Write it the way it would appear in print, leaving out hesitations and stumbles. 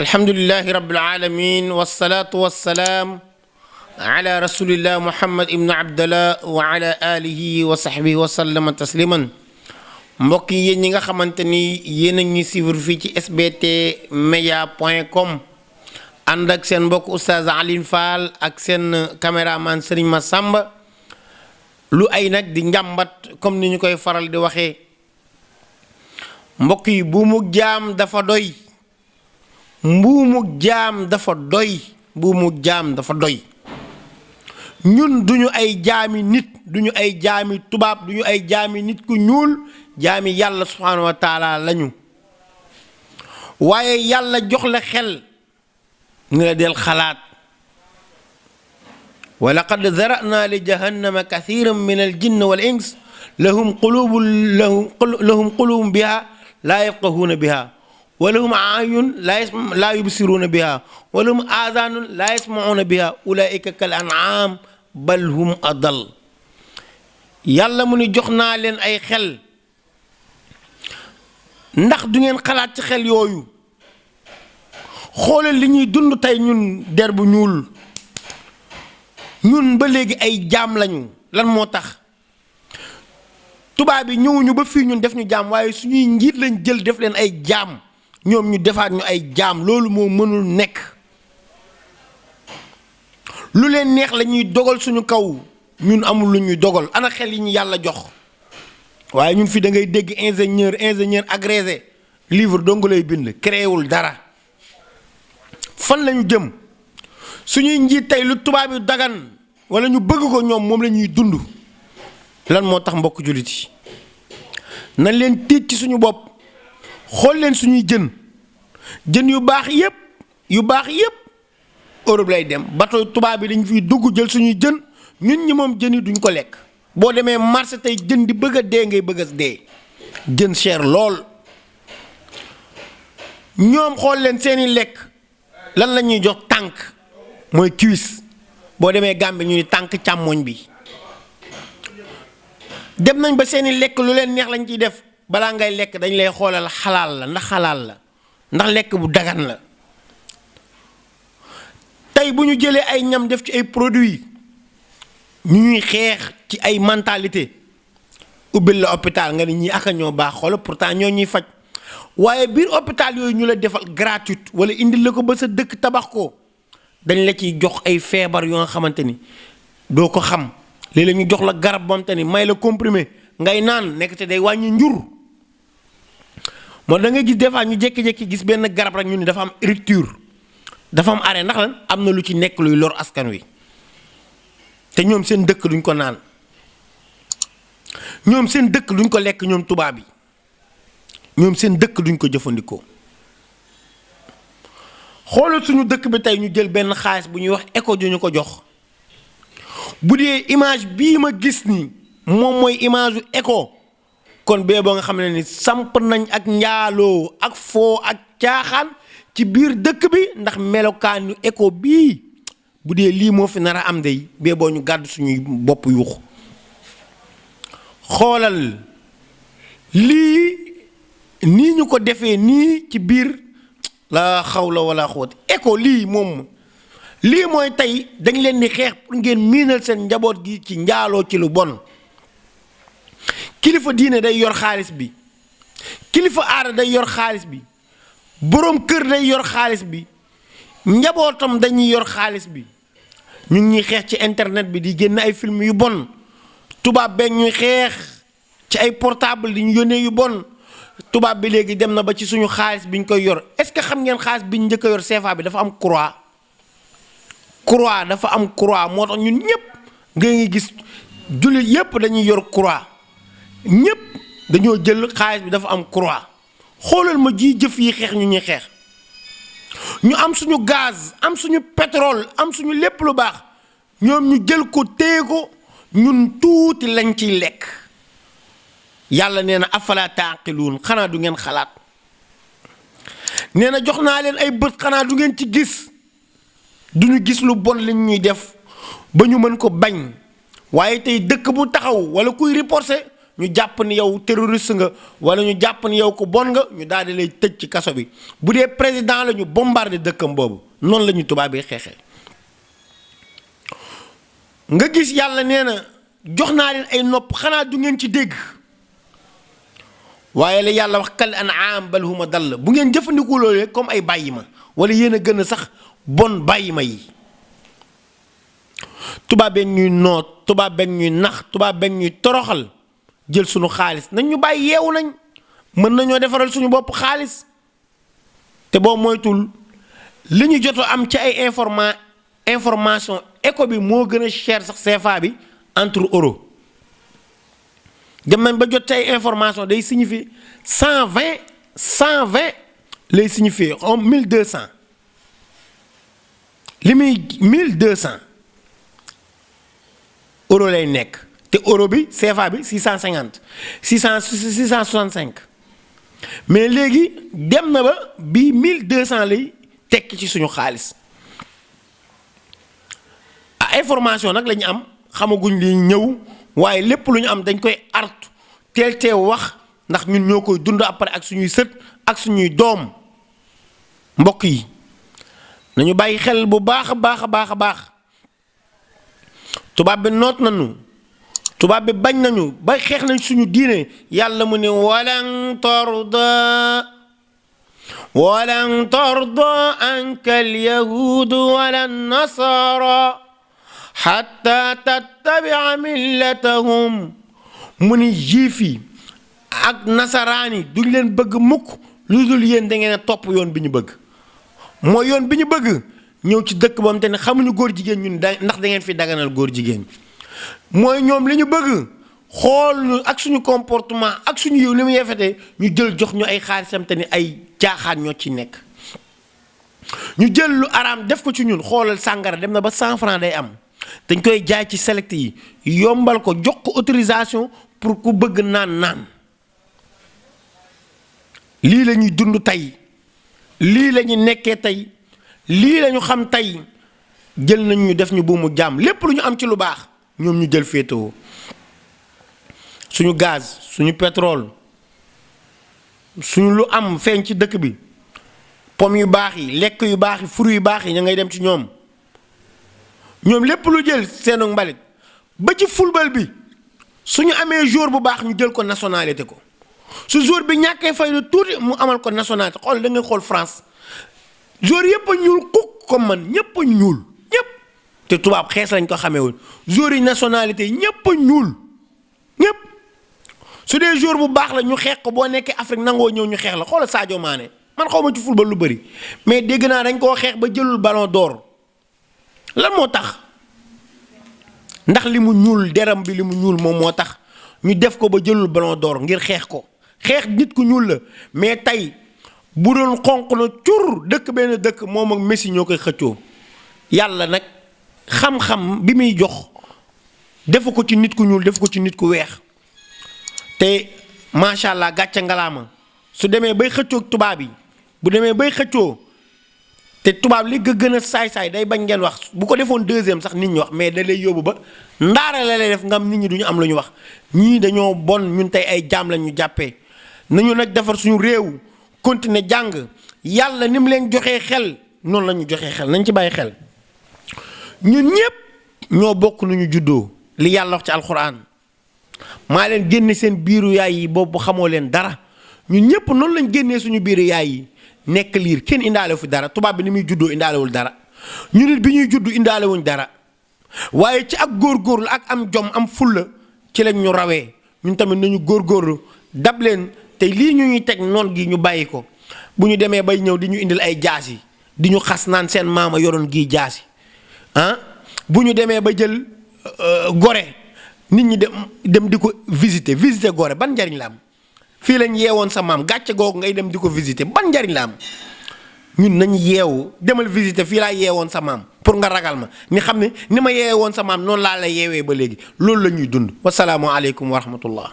alhamdulillahi rabbil alamin wassalatu wassalaam ala rasulillah muhammad ibn abdallah wa ala alihi wa sahbihi wa sallama tasliman. mbokk yi yéen ñi nga xamante ni yéen a ngi suivre fii ci sbtmedia.com ànd ak seen mbokk oustaz Alioune Fall ak seen caméraman Serigne Massamba lu ay nag di njàmbat comme ni ñu koy faral di waxee. mbokk yi buumug jaam dafa doy mbuumug jaam dafa doy buumug jaam dafa doy. ñun duñu ay jaami nit duñu ay jaami tubaab duñu ay jaami nit ku ñuul jaami yàlla subhaanahu wa taala lañu. waaye yàlla jox la xel nga del xalaat. wa laqad zara'na li jahannama kathiran min al jinn wal ins lahum qulubun biha laa yafqahuuna biha wa lahum a'yun laa yubsiruuna biha wa lahum aazaanun laa yasma'uuna biha ulaa'ika kal an'aam bal hum adal. yàlla mu ni jox naa leen ay xel ndax du ngeen xalaat ci xel yooyu. xoolal li ñuy dund tey ñun der bu ñuul ñun ba léegi ay jaam lañu. lan moo tax tubaab yi ñëwuñu ba fii ñun def ñu jaam waaye suñuy njiit lañ jël def leen ay jaam ñoom ñu defaat ñu ay jaam. loolu moo mënul nekk. lu leen neex la ñuy dogal suñu kaw ñun amul lu ñuy dogal. ana xel yi ñu yàlla jox waaye ñun fii da ngay dégg ingénieur agrégé livre dong lay bind créewul dara. fan lañu jëm? suñuy njiit tey lu tubaab yi dagan wala ñu bëgg ko ñoom moom la ñuy dund. lan moo tax mbokk jullit yi nañ leen tiit ci suñu bopp. xool leen suñuy jën yu baax yépp Europe lay dem bateau tubaab bi dañ fiy dugg jël suñuy jën ñun ñi moom jën yi duñ ko lekk. boo demee marché tey jën di bëgg a dee ngay bëgg a dee. jën cher lool. ñoom xool leen seeni lekk lan la ñuy jox tànk mooy cuisse. boo demee Gambie ñu ni tànk càmmoñ bi. dem nañ ba seeni lekk lu leen neex lañ ciy def. balaa ngay lekk dañ lay xoolal xalaal la ndax lekk bu dagan la. tey bu ñu jëlee ay ñam def ci ay produits ñu ñuy xeex ci ay mentalité ubbil la hôpital nga ni ñii aka ñoo baax xoolal pourtant ñoo ñuy faj. waaye biir hôpital yooyu ñu la defal gratuite wala indil la ko ba sa dëkk tabax ko dañ la ciy jox ay feebar yoo nga xamante ni doo ko xam. léeg-la ñu jox la garab bam te ni may la comprimé ngay naan nekk te day wàññi njur. moo da nga gis des fois ñu jékki-jékki gis benn garab rek ñu ni dafa am rupture dafa am arrêt ndax lan am na lu ci nekk luy lor askan wi. te ñoom seen dëkk duñ ko naan ñoom seen dëkk duñ ko lekk ñoom tubaab yi ñoom seen dëkk duñ ko jëfandikoo. xoolal suñu dëkk bi tey ñu jël benn xaalis bu ñuy wax éco ju ñu ko jox. bu dee image bii ma gis nii moom mooy image u éco kon bee boo nga xam ne ni samp nañ ak njaaloo ak foo ak caaxaan ci biir dëkk bi ndax melokaanu éco bii bu dee lii moo fi nar a am day bee boo ñu gàddu suñuy bopp yuux. xoolal lii nii ñu ko defee nii ci biir la xawla wala xuwwata éco lii moom lii mooy tey dañ leen di xeex pour ngeen miinal seen njaboot gi ci njaaloo ci lu bon. kilifa diine day yor xaalis bi kilifa aada day yor xaalis bi boroom kër day yor xaalis bi njabootam dañuy yor xaalis bi. ñu ngi ñuy xeex ci internet bi di génn ay film yu bon tubaab beeg ñuy xeex ci ay portable di ñu yónnee yu bon. tubaab bi léegi dem na ba ci suñu xaalis bi ñu koy yor est-ce que xam ngeen xaalis bi ñu njëkk a yor CFA bi dafa am croix dafa am croix moo tax ñun ñëpp nga ngi gis jullit yëpp dañuy yor croix ñëpp dañoo jël xaalis bi dafa am croix. xoolal ma ji jëf yi xeex ñu ñuy xeex ñu am suñu gaz am suñu pétrole am suñu lépp lu baax ñoom ñu jël ko téye ko ñun tuuti lañ ciy lekk. yàlla nee na afala taaqiluun xanaa du ngeen xalaat. nee na jox naa leen ay bët xanaa du ngeen ci gis. duñu gis lu bon li ñuy def ba ñu mën ko bañ waaye tey dëkk bu taxaw wala kuy reporter ñu jàpp ni yow terroriste nga wala ñu jàpp ni yow ko bon nga ñu daal di lay tëj ci kaso bi bu dee président la ñu bombardé dëkkam boobu noonu la ñu tubaab bi xeexee. nga gis yàlla nee na jox naa leen ay nopp xanaa du ngeen ci dégg waaye la yàlla wax kal an'aam bal hum adall bu ngeen jëfandikoo loolu comme ay bàyyi ma wala yéen a gën a sax bon bàyyi ma yi. tubaab beeg ñuy noot tubaab beeg ñuy nax tubaab beeg ñuy toroxal jël suñu xaalis nañ ñu bàyyi yeewu nañ mën nañoo defaral suñu bopp xaalis te boo moytul li ñu jot am ci ay information éco bi moo gën a cher sax CFA bi entre euro dem nañ ba jot ci ay information day signifier 120 lay signifier en 1200 li muy 1200 euro lay nekk te euro bi CFA bi 650 665 mais léegi dem na ba bii 1200 lay tekki ci suñu xaalis information nag la ñu am xamaguñ li ñëw waaye lépp lu ñu am dañ koy artu teel wax ndax ñun ñoo koy dund après ak suñuy sët ak suñuy doom mbokk yi nañu bàyyi xel bu baax a baax tubaab bi noot nañu tubaab bi bañ nañu ba xeex nañ suñu diine yàlla mu ne walan tarda anka alyahudu wala nasara xatta tattabia millatahum mu ni juif yi ak nasaraan yi duñ leen bëgg mukk lu dul yéen da ngeen a topp yoon bi ñu bëgg mooy yoon bi ñu bëgg ñëw ci dëkk boobu te ne xamuñu góor jigéen ñun ndax da ngeen fi daganal góor jigéen mooy ñoom li ñu bëgg xool ñu ak suñu comportement ak suñu yow li mu yefete ñu jël jox ñu ay xaalisam te ni ay caaxaan ñoo ci nekk ñu jël lu araam def ko ci ñun xoolal sàngara dem na ba 100 francs day am dañ koy jaay ci select yi yombal ko jox ko autorisation pour ku bëgg naan lii la ñuy dund tey lii la ñu nekkee tey lii la ñu xam tey jël nañ ñu def ñu buumu jàmm lépp lu ñu am ci lu baax ñoom ñu jël féetewoo suñu gaz suñu pétrole suñu lu am feeñ ci dëkk bi pomme yu baax yi lekk yu baax yi fruits yu baax yi ña ngay dem ci ñoom lépp lu jël seenu mbalit ba ci football bi suñu amee jour bu baax ñu jël ko nationalité ko su jour bi ñàkkee fayda tuuti mu amal ko nationalité xool da ngay xool France jour yëpp a ñuul kuk comme man ñëpp a ñuul ñëpp te tubaab xees lañ ko xamee woon jour yi nationalité ñëpp a ñuul ñëpp su dee jour bu baax la ñu xeex ko boo nekkee Afrique nangoo ñëw ñu xeex la xoolal Sadio Mané man xaw ma ci football lu bëri mais dégg naa dañ koo xeex ba jëlul ballon d'or lan moo tax ndax li mu ñuul deram bi li mu ñuul moom moo tax ñu def ko ba jëlul ballon d'or ngir xeex ko xeex nit ku ñuul la mais tey bu doon xonq na cur dëkk benn dëkk moom ak Messi ñoo koy xëccoo yàlla nag xam-xam bi muy jox defu ko ci nit ku ñuul defu ko ci nit ku weex te macha allah gàcce ngalaama su demee bay xëccoo tubaab yi bu demee bay xëccoo te tubaab li gën a saay-saay day bañ ngeen wax bu ko defoon deuxième sax nit ñi wax mais da lay yóbbu ba ndaara la lay def nga am nit ñi duñu am lu ñu wax ñii dañoo bon ñun tey ay jaam la ñu jàppee nañu nag defar suñu réew continuer jàng yàlla ni mu leen joxee xel noonu la ñu joxee xel nañ ci bàyyi xel ñun ñëpp ñoo bokk nu ñu juddoo li yàlla wax ci alxuraan maa leen génne seen biiru yaay yi boobu xamoo leen dara ñun ñëpp noonu lañ génnee suñu biiru yaay yi nekk liir kenn indaale fi dara tubaab bi ni muy juddoo indaalewul dara ñu nit bi ñuy juddu indaalewuñ dara waaye ci ak góorgóorlu ak am jom am fulla ci lañ ñu rawee ñun tamit nañu góorgóorlu dab leen te lii ñu ñuy teg noon gi ñu bàyyi ko bu ñu demee bay ñëw di ñu indil ay jaasi di ñu xas naan seen maama yoroon gii jaasi bu ñu demee ba jël gore nit ñi dem di ko visiter gore ban njariñ la am fii lañ yeewoon sa maam gàcce googu ngay dem di ko visiter ban njariñ la am ñun nañ yeewu demal visiter fii laa yeewoon sa maam pour nga ragal ma ni xam ne ni ma yeewoon sa maam noonu laa la yeewee ba léegi loolu la ñuy dund wasalaamu aleykum wa rahmatullah